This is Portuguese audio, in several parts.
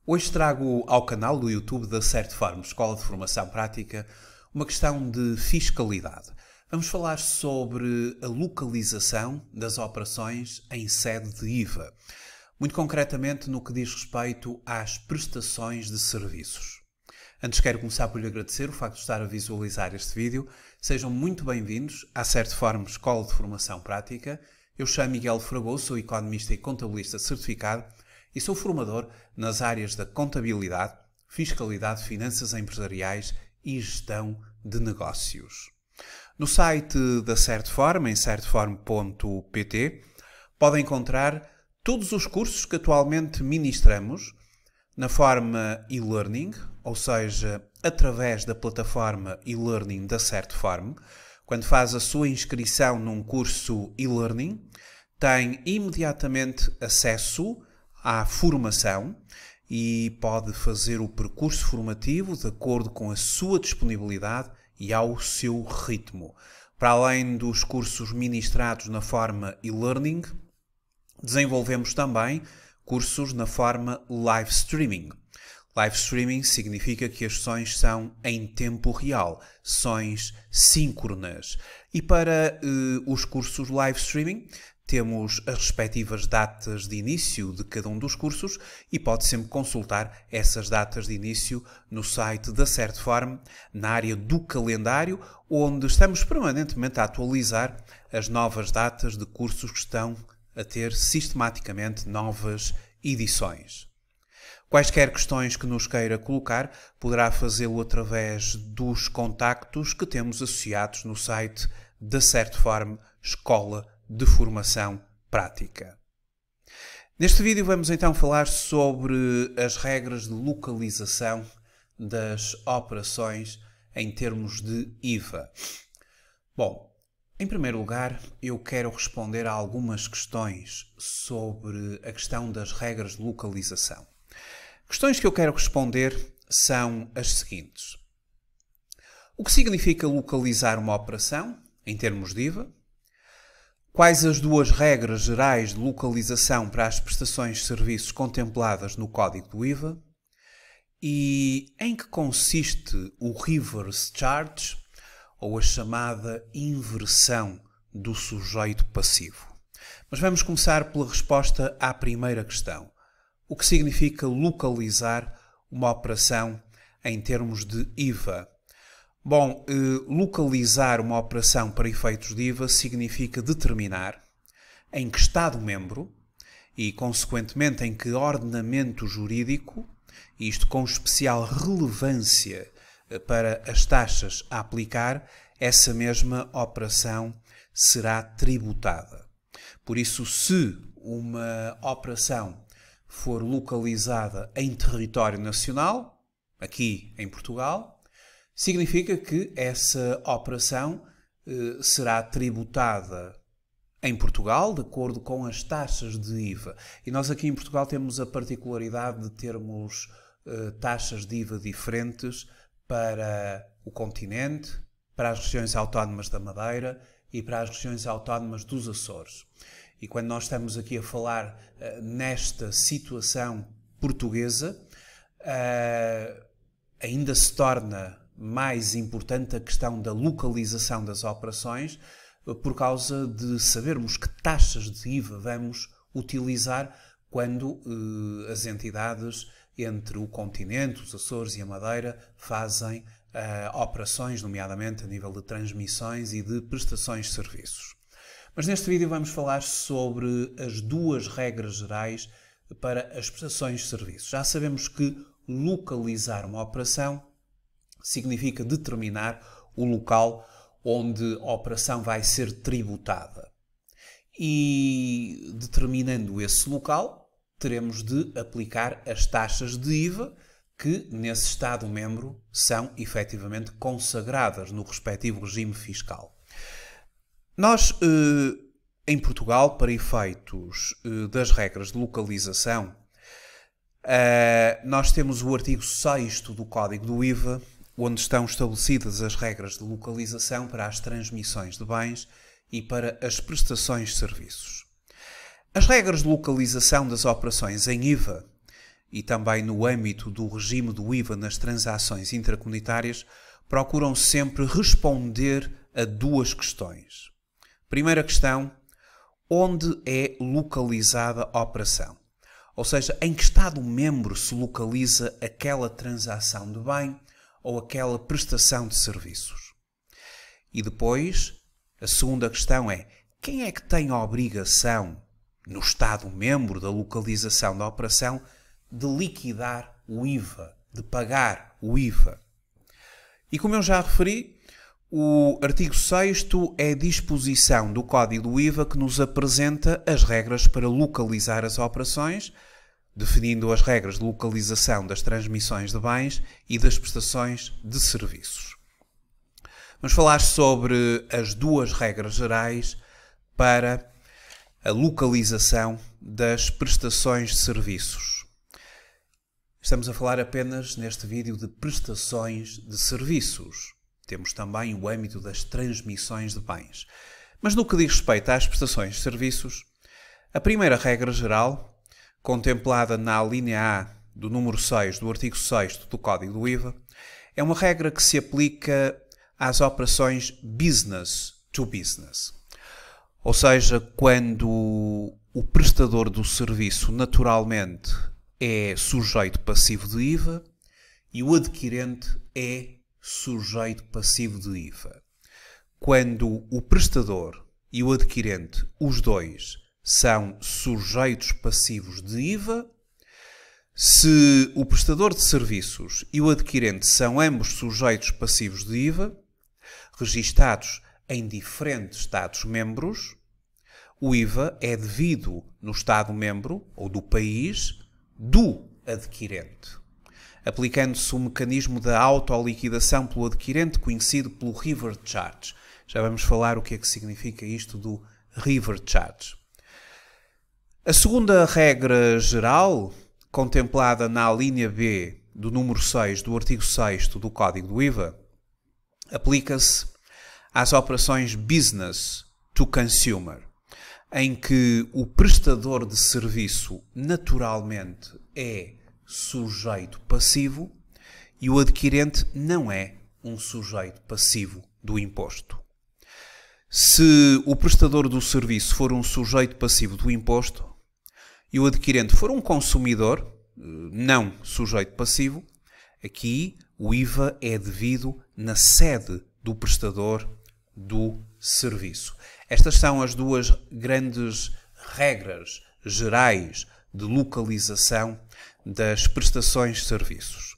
Hoje trago ao canal do YouTube da Certform, Escola de Formação Prática, uma questão de fiscalidade. Vamos falar sobre a localização das operações em sede de IVA, muito concretamente no que diz respeito às prestações de serviços. Antes quero começar por lhe agradecer o facto de estar a visualizar este vídeo. Sejam muito bem-vindos à Certform, Escola de Formação Prática. Eu chamo Miguel Fragoso, sou economista e contabilista certificado e sou formador nas áreas da contabilidade, fiscalidade, finanças empresariais e gestão de negócios. No site da Certform, em certform.pt, podem encontrar todos os cursos que atualmente ministramos na forma e-learning, ou seja, através da plataforma e-learning da Certform. Quando faz a sua inscrição num curso e-learning, tem imediatamente acesso à formação e pode fazer o percurso formativo de acordo com a sua disponibilidade e ao seu ritmo. Para além dos cursos ministrados na forma e-learning, desenvolvemos também cursos na forma live streaming. Live streaming significa que as sessões são em tempo real, sessões síncronas. E para os cursos live streaming, temos as respectivas datas de início de cada um dos cursos e pode sempre consultar essas datas de início no site da Certform, na área do calendário, onde estamos permanentemente a atualizar as novas datas de cursos que estão a ter sistematicamente novas edições. Quaisquer questões que nos queira colocar, poderá fazê-lo através dos contactos que temos associados no site da Certform, Escola de Formação Prática. Neste vídeo vamos então falar sobre as regras de localização das operações em termos de IVA. Bom, em primeiro lugar, eu quero responder a algumas questões sobre a questão das regras de localização. Questões que eu quero responder são as seguintes. O que significa localizar uma operação em termos de IVA? Quais as duas regras gerais de localização para as prestações de serviços contempladas no Código do IVA? E em que consiste o reverse charge, ou a chamada inversão do sujeito passivo? Mas vamos começar pela resposta à primeira questão. O que significa localizar uma operação em termos de IVA? Bom, localizar uma operação para efeitos de IVA significa determinar em que Estado-membro e, consequentemente, em que ordenamento jurídico, isto com especial relevância para as taxas a aplicar, essa mesma operação será tributada. Por isso, se uma operação for localizada em território nacional, aqui em Portugal, significa que essa operação será tributada em Portugal, de acordo com as taxas de IVA. E nós aqui em Portugal temos a particularidade de termos taxas de IVA diferentes para o continente, para as regiões autónomas da Madeira e para as regiões autónomas dos Açores. E quando nós estamos aqui a falar nesta situação portuguesa, ainda se torna mais importante a questão da localização das operações, por causa de sabermos que taxas de IVA vamos utilizar quando as entidades entre o continente, os Açores e a Madeira fazem operações, nomeadamente a nível de transmissões e de prestações de serviços. Mas neste vídeo vamos falar sobre as duas regras gerais para as prestações de serviços. Já sabemos que localizar uma operação significa determinar o local onde a operação vai ser tributada. E determinando esse local, teremos de aplicar as taxas de IVA que nesse Estado-membro são efetivamente consagradas no respectivo regime fiscal. Nós, em Portugal, para efeitos das regras de localização, nós temos o artigo 6º do Código do IVA, onde estão estabelecidas as regras de localização para as transmissões de bens e para as prestações de serviços. As regras de localização das operações em IVA e também no âmbito do regime do IVA nas transações intracomunitárias, procuram sempre responder a duas questões. Primeira questão: onde é localizada a operação? Ou seja, em que Estado-membro se localiza aquela transação de bem ou aquela prestação de serviços? E depois, a segunda questão é: quem é que tem a obrigação, no Estado-membro da localização da operação, de liquidar o IVA, de pagar o IVA? E como eu já referi, o artigo 6º é a disposição do Código do IVA que nos apresenta as regras para localizar as operações, definindo as regras de localização das transmissões de bens e das prestações de serviços. Vamos falar sobre as duas regras gerais para a localização das prestações de serviços. Estamos a falar apenas neste vídeo de prestações de serviços. Temos também o âmbito das transmissões de bens. Mas no que diz respeito às prestações de serviços, a primeira regra geral, contemplada na alínea A do número 6 do artigo 6º do Código do IVA, é uma regra que se aplica às operações business to business. Ou seja, quando o prestador do serviço naturalmente é sujeito passivo de IVA e o adquirente é sujeito passivo de IVA. Quando o prestador e o adquirente, os dois, são sujeitos passivos de IVA, se o prestador de serviços e o adquirente são ambos sujeitos passivos de IVA, registados em diferentes Estados-membros, o IVA é devido no Estado-membro ou do país do adquirente, aplicando-se o mecanismo da autoliquidação pelo adquirente, conhecido pelo River Charge. Já vamos falar o que é que significa isto do River Charge. A segunda regra geral, contemplada na linha B do número 6 do artigo 6º do Código do IVA, aplica-se às operações business to consumer, em que o prestador de serviço naturalmente é sujeito passivo e o adquirente não é um sujeito passivo do imposto. Se o prestador do serviço for um sujeito passivo do imposto e o adquirente for um consumidor não sujeito passivo, aqui o IVA é devido na sede do prestador do serviço. Estas são as duas grandes regras gerais de localização das prestações de serviços.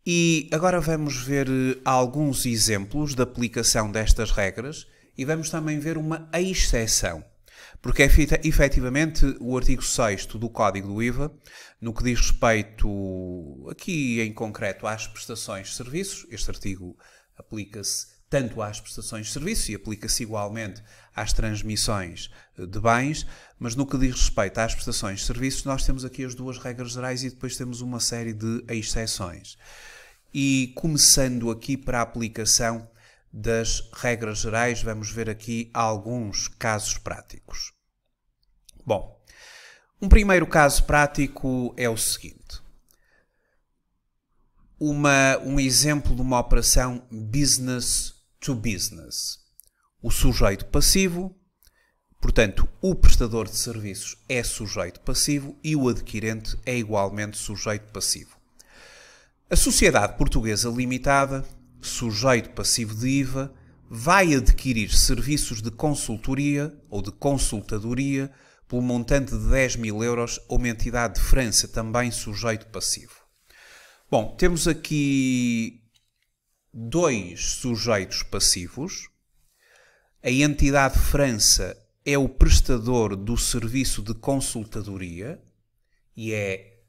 E agora vamos ver alguns exemplos de aplicação destas regras e vamos também ver uma exceção, porque efetivamente o artigo 6º do Código do IVA, no que diz respeito aqui em concreto às prestações de serviços, este artigo aplica-se tanto às prestações de serviços e aplica-se igualmente às transmissões de bens, mas no que diz respeito às prestações de serviços, nós temos aqui as duas regras gerais e depois temos uma série de exceções. E começando aqui para a aplicação das regras gerais, vamos ver aqui alguns casos práticos. Bom, um primeiro caso prático é o seguinte. Um exemplo de uma operação business to business. O sujeito passivo, portanto, o prestador de serviços é sujeito passivo e o adquirente é igualmente sujeito passivo. A Sociedade Portuguesa Limitada, sujeito passivo de IVA, vai adquirir serviços de consultoria ou de consultadoria pelo montante de 10.000 euros a uma entidade de França, também sujeito passivo. Bom, temos aqui dois sujeitos passivos. A entidade França é o prestador do serviço de consultadoria e é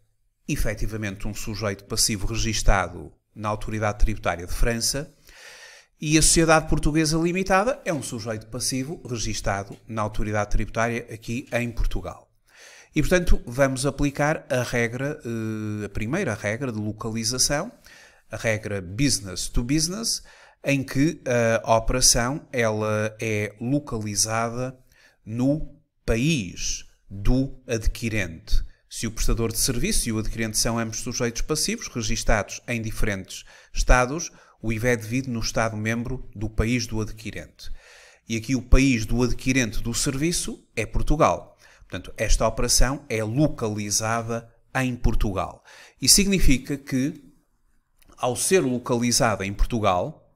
efetivamente um sujeito passivo registado na Autoridade Tributária de França, e a Sociedade Portuguesa Limitada é um sujeito passivo registado na Autoridade Tributária aqui em Portugal. E, portanto, vamos aplicar a primeira regra de localização, a regra business to business, em que a operação ela é localizada no país do adquirente, Se o prestador de serviço e o adquirente são ambos sujeitos passivos, registados em diferentes estados, o IVA é devido no Estado-membro do país do adquirente. E aqui o país do adquirente do serviço é Portugal. Portanto, esta operação é localizada em Portugal. E significa que, ao ser localizada em Portugal,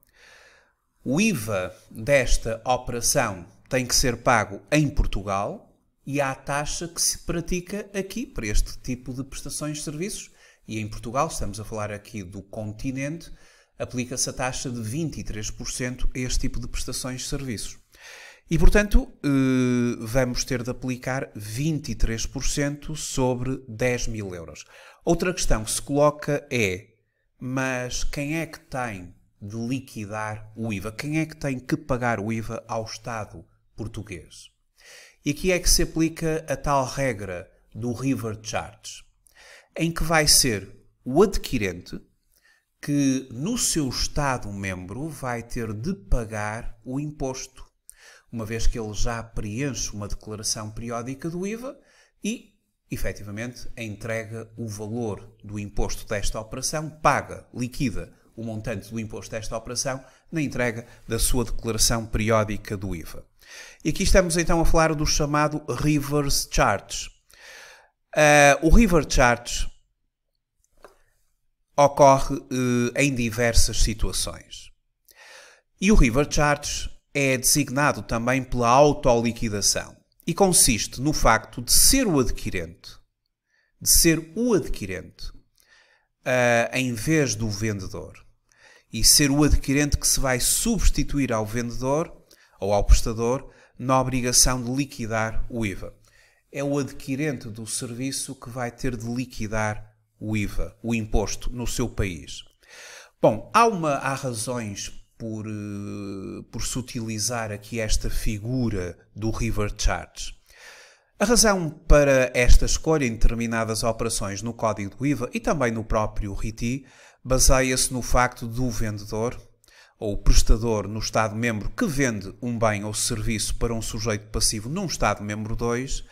o IVA desta operação tem que ser pago em Portugal e há a taxa que se pratica aqui para este tipo de prestações de serviços. E em Portugal, estamos a falar aqui do continente, aplica-se a taxa de 23% a este tipo de prestações de serviços. E, portanto, vamos ter de aplicar 23% sobre 10 mil euros. Outra questão que se coloca é, mas quem é que tem de liquidar o IVA? Quem é que tem que pagar o IVA ao Estado português? E aqui é que se aplica a tal regra do River Charge, em que vai ser o adquirente que no seu Estado-membro vai ter de pagar o imposto, uma vez que ele já preenche uma declaração periódica do IVA e, efetivamente, entrega o valor do imposto desta operação, paga, liquida o montante do imposto desta operação na entrega da sua declaração periódica do IVA. E aqui estamos então a falar do chamado Reverse Charge. O Reverse Charge ocorre em diversas situações. E o Reverse Charge é designado também pela autoliquidação e consiste no facto de ser o adquirente, em vez do vendedor, e ser o adquirente que se vai substituir ao vendedor ou ao prestador na obrigação de liquidar o IVA. É o adquirente do serviço que vai ter de liquidar o IVA, o imposto, no seu país. Bom, há razões por se utilizar aqui esta figura do Reverse Charge. A razão para esta escolha em determinadas operações no código do IVA e também no próprio RITI baseia-se no facto do vendedor ou prestador no Estado-membro que vende um bem ou serviço para um sujeito passivo num Estado-membro 2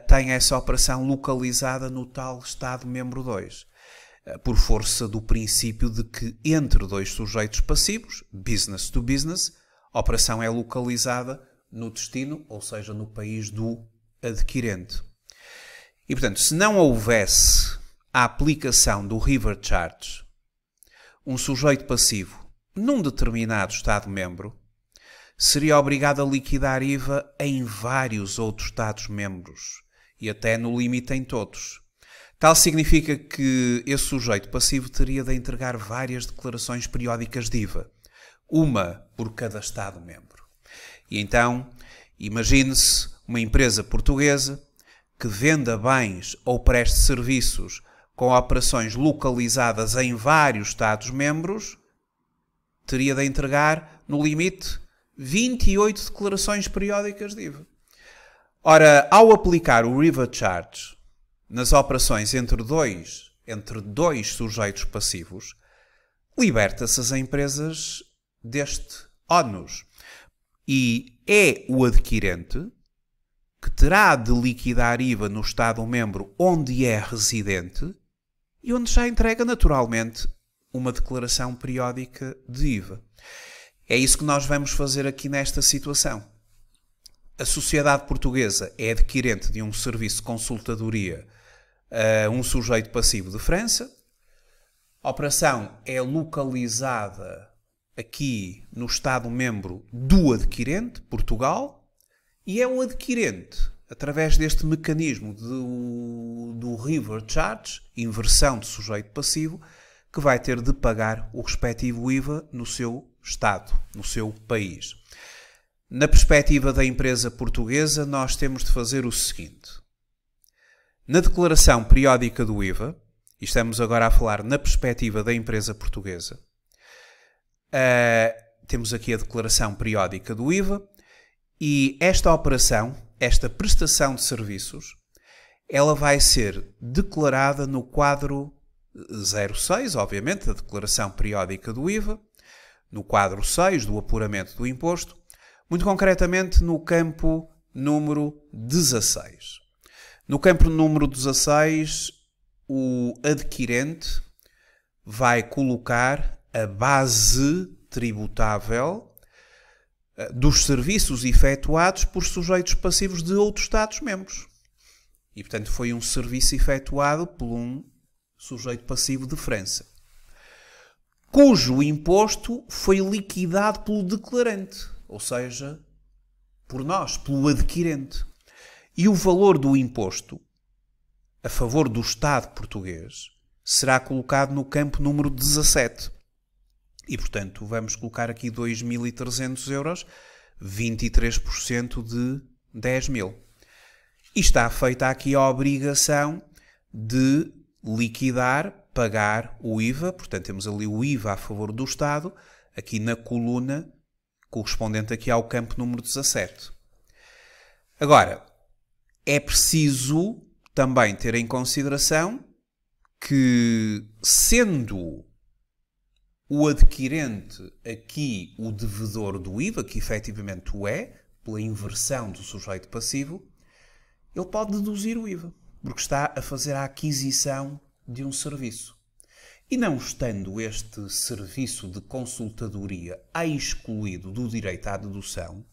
tem essa operação localizada no tal Estado-membro 2, por força do princípio de que entre dois sujeitos passivos, business to business, a operação é localizada no destino, ou seja, no país do adquirente. E, portanto, se não houvesse a aplicação do Reverse Charge, um sujeito passivo num determinado Estado-membro seria obrigado a liquidar IVA em vários outros Estados-membros e até no limite em todos. Tal significa que esse sujeito passivo teria de entregar várias declarações periódicas de IVA, uma por cada Estado-membro. E então, imagine-se uma empresa portuguesa que venda bens ou preste serviços com operações localizadas em vários Estados-membros, teria de entregar, no limite, 28 declarações periódicas de IVA. Ora, ao aplicar o Reverse Charge nas operações entre dois sujeitos passivos, liberta-se as empresas deste ónus. E é o adquirente que terá de liquidar IVA no Estado-membro onde é residente e onde já entrega naturalmente uma declaração periódica de IVA. É isso que nós vamos fazer aqui nesta situação. A sociedade portuguesa é adquirente de um serviço de consultadoria a um sujeito passivo de França. A operação é localizada aqui no Estado-membro do adquirente, Portugal, e é o adquirente, através deste mecanismo do Reverse Charge, inversão de sujeito passivo, que vai ter de pagar o respectivo IVA no seu Estado, no seu país. Na perspectiva da empresa portuguesa, nós temos de fazer o seguinte. Na declaração periódica do IVA, e estamos agora a falar na perspectiva da empresa portuguesa, temos aqui a declaração periódica do IVA e esta operação, esta prestação de serviços, ela vai ser declarada no quadro 06, obviamente, da declaração periódica do IVA, no quadro 6 do apuramento do imposto, muito concretamente no campo número 16. No campo número 16, o adquirente vai colocar a base tributável dos serviços efetuados por sujeitos passivos de outros Estados-membros. E, portanto, foi um serviço efetuado por um sujeito passivo de França, cujo imposto foi liquidado pelo declarante, ou seja, por nós, pelo adquirente. E o valor do imposto a favor do Estado português será colocado no campo número 17. E, portanto, vamos colocar aqui 2.300 euros, 23% de 10.000. E está feita aqui a obrigação de liquidar, pagar o IVA. Portanto, temos ali o IVA a favor do Estado, aqui na coluna correspondente aqui ao campo número 17. Agora, é preciso também ter em consideração que, sendo o adquirente aqui o devedor do IVA, que efetivamente o é, pela inversão do sujeito passivo, ele pode deduzir o IVA, porque está a fazer a aquisição de um serviço. E não estando este serviço de consultadoria excluído do direito à dedução,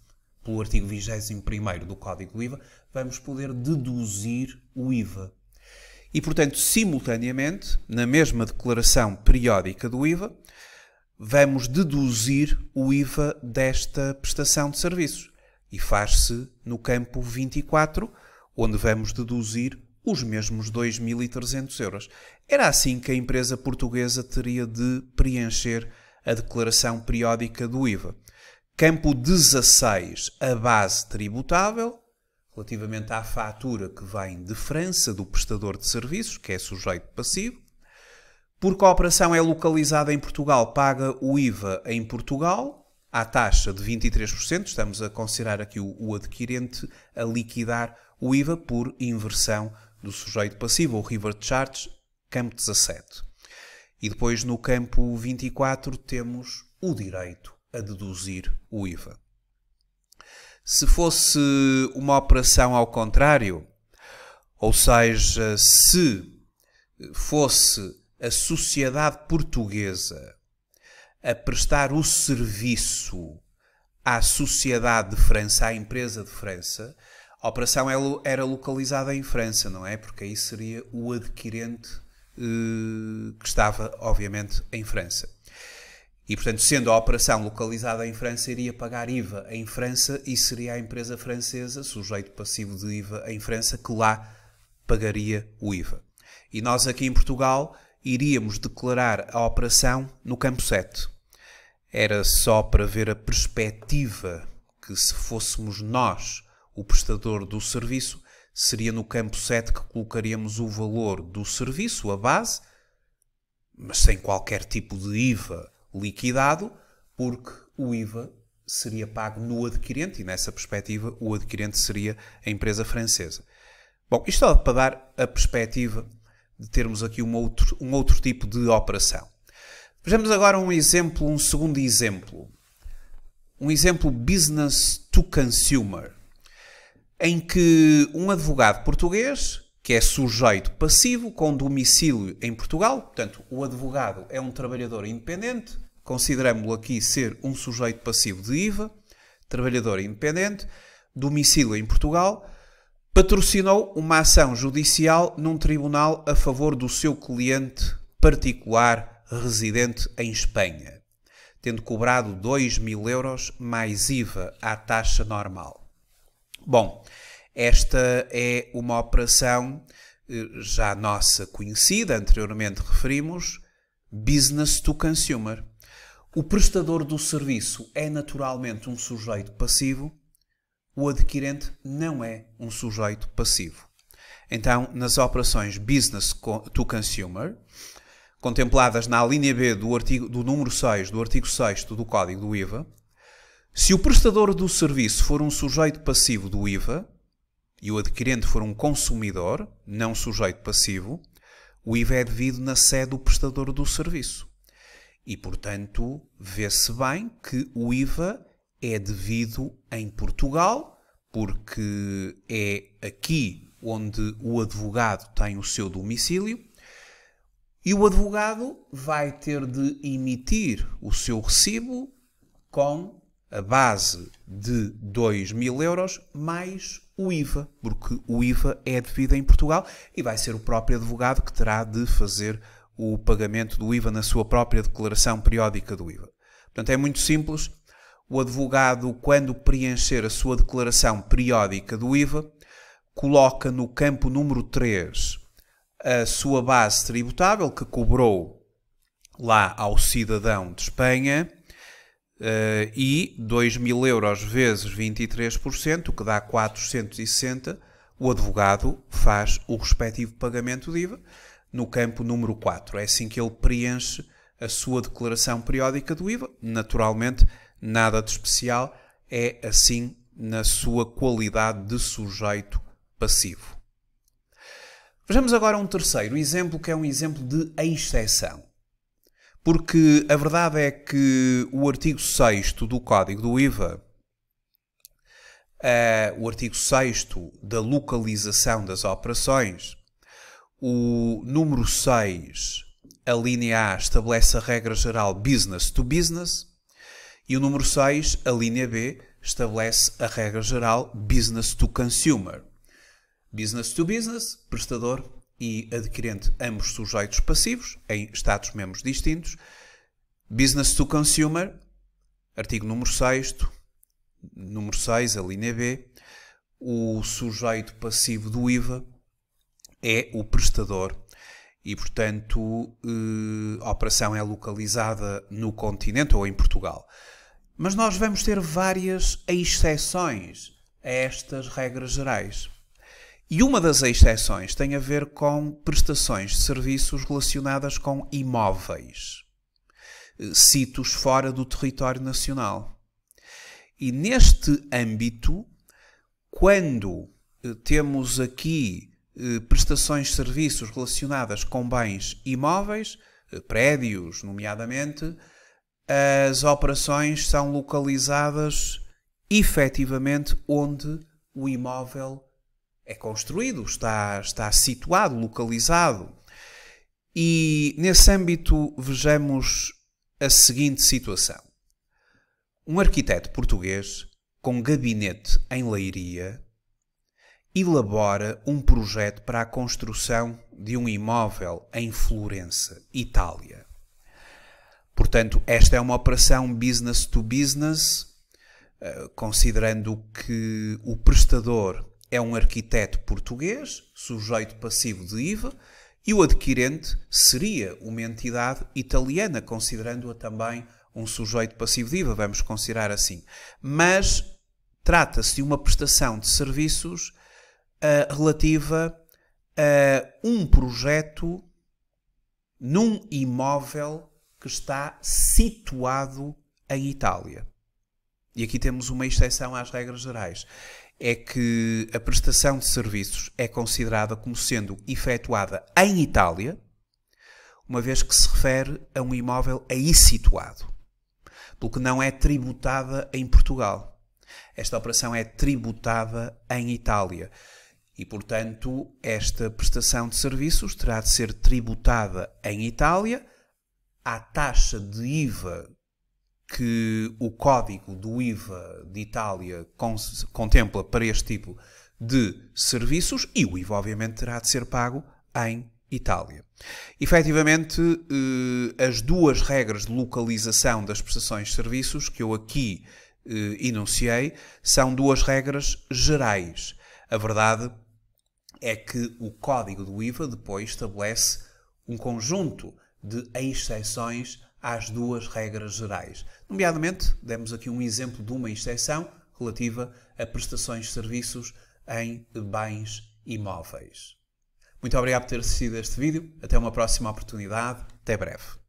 pelo artigo 21º do Código do IVA, vamos poder deduzir o IVA. E, portanto, simultaneamente, na mesma declaração periódica do IVA, vamos deduzir o IVA desta prestação de serviços. E faz-se no campo 24, onde vamos deduzir os mesmos 2.300 euros. Era assim que a empresa portuguesa teria de preencher a declaração periódica do IVA. Campo 16, a base tributável, relativamente à fatura que vem de França do prestador de serviços, que é sujeito passivo. Porque a operação é localizada em Portugal, paga o IVA em Portugal, à taxa de 23%. Estamos a considerar aqui o adquirente a liquidar o IVA por inversão do sujeito passivo, ou revert charge, campo 17. E depois no campo 24 temos o direito a deduzir o IVA. Se fosse uma operação ao contrário, ou seja, se fosse a sociedade portuguesa a prestar o serviço à sociedade de França, à empresa de França, a operação era localizada em França, não é? Porque aí seria o adquirente que estava, obviamente, em França. E, portanto, sendo a operação localizada em França, iria pagar IVA em França e seria a empresa francesa, sujeito passivo de IVA em França, que lá pagaria o IVA. E nós aqui em Portugal iríamos declarar a operação no campo 7. Era só para ver a perspectiva que, se fôssemos nós o prestador do serviço, seria no campo 7 que colocaríamos o valor do serviço, a base, mas sem qualquer tipo de IVA liquidado, porque o IVA seria pago no adquirente e, nessa perspectiva, o adquirente seria a empresa francesa. Bom, isto é para dar a perspectiva de termos aqui um outro tipo de operação. Vejamos agora um segundo exemplo. Um exemplo business to consumer, em que um advogado português, que é sujeito passivo com domicílio em Portugal, portanto, o advogado é um trabalhador independente, consideramos-lo aqui ser um sujeito passivo de IVA, trabalhador independente, domicílio em Portugal, patrocinou uma ação judicial num tribunal a favor do seu cliente particular residente em Espanha, tendo cobrado 2.000 euros mais IVA à taxa normal. Bom, esta é uma operação já nossa conhecida, anteriormente referimos, business to consumer. O prestador do serviço é naturalmente um sujeito passivo, o adquirente não é um sujeito passivo. Então, nas operações business to consumer, contempladas na alínea B do número 6 do artigo 6º do Código do IVA, se o prestador do serviço for um sujeito passivo do IVA e o adquirente for um consumidor, não sujeito passivo, o IVA é devido na sede do prestador do serviço. E, portanto, vê-se bem que o IVA é devido em Portugal, porque é aqui onde o advogado tem o seu domicílio, e o advogado vai ter de emitir o seu recibo com a base de 2.000 euros mais o IVA, porque o IVA é devido em Portugal e vai ser o próprio advogado que terá de fazer o pagamento do IVA na sua própria declaração periódica do IVA. Portanto, é muito simples. O advogado, quando preencher a sua declaração periódica do IVA, coloca no campo número 3 a sua base tributável que cobrou lá ao cidadão de Espanha e 2.000 euros vezes 23%, o que dá 460, o advogado faz o respectivo pagamento de IVA no campo número 4. É assim que ele preenche a sua declaração periódica do IVA. Naturalmente, nada de especial, é assim na sua qualidade de sujeito passivo. Vejamos agora um terceiro exemplo, que é um exemplo de exceção. Porque a verdade é que o artigo 6º do Código do IVA, o artigo 6º da localização das operações, o número 6, a linha A, estabelece a regra geral business to business e o número 6, a linha B, estabelece a regra geral business to consumer. Business to business, prestador e adquirente, ambos sujeitos passivos, em Estados-membros distintos. Business to consumer, artigo número 6º, número 6, a linha B, o sujeito passivo do IVA é o prestador e, portanto, a operação é localizada no continente ou em Portugal. Mas nós vamos ter várias exceções a estas regras gerais. E uma das exceções tem a ver com prestações de serviços relacionadas com imóveis, sítios fora do território nacional. E neste âmbito, quando temos aqui prestações de serviços relacionadas com bens imóveis, prédios, nomeadamente, as operações são localizadas efetivamente onde o imóvel é construído, está situado, localizado. E nesse âmbito vejamos a seguinte situação. Um arquiteto português com gabinete em Leiria elabora um projeto para a construção de um imóvel em Florença, Itália. Portanto, esta é uma operação business to business, considerando que o prestador é um arquiteto português, sujeito passivo de IVA, e o adquirente seria uma entidade italiana, considerando-a também um sujeito passivo de IVA, vamos considerar assim. Mas trata-se de uma prestação de serviços relativa a um projeto num imóvel que está situado em Itália. E aqui temos uma exceção às regras gerais. É que a prestação de serviços é considerada como sendo efetuada em Itália, uma vez que se refere a um imóvel aí situado, porque não é tributada em Portugal. Esta operação é tributada em Itália e, portanto, esta prestação de serviços terá de ser tributada em Itália à taxa de IVA que o Código do IVA de Itália contempla para este tipo de serviços e o IVA, obviamente, terá de ser pago em Itália. Efetivamente, as duas regras de localização das prestações de serviços que eu aqui enunciei são duas regras gerais. A verdade é que o Código do IVA depois estabelece um conjunto de exceções às duas regras gerais. Nomeadamente, demos aqui um exemplo de uma exceção relativa a prestações de serviços em bens imóveis. Muito obrigado por ter assistido a este vídeo. Até uma próxima oportunidade. Até breve.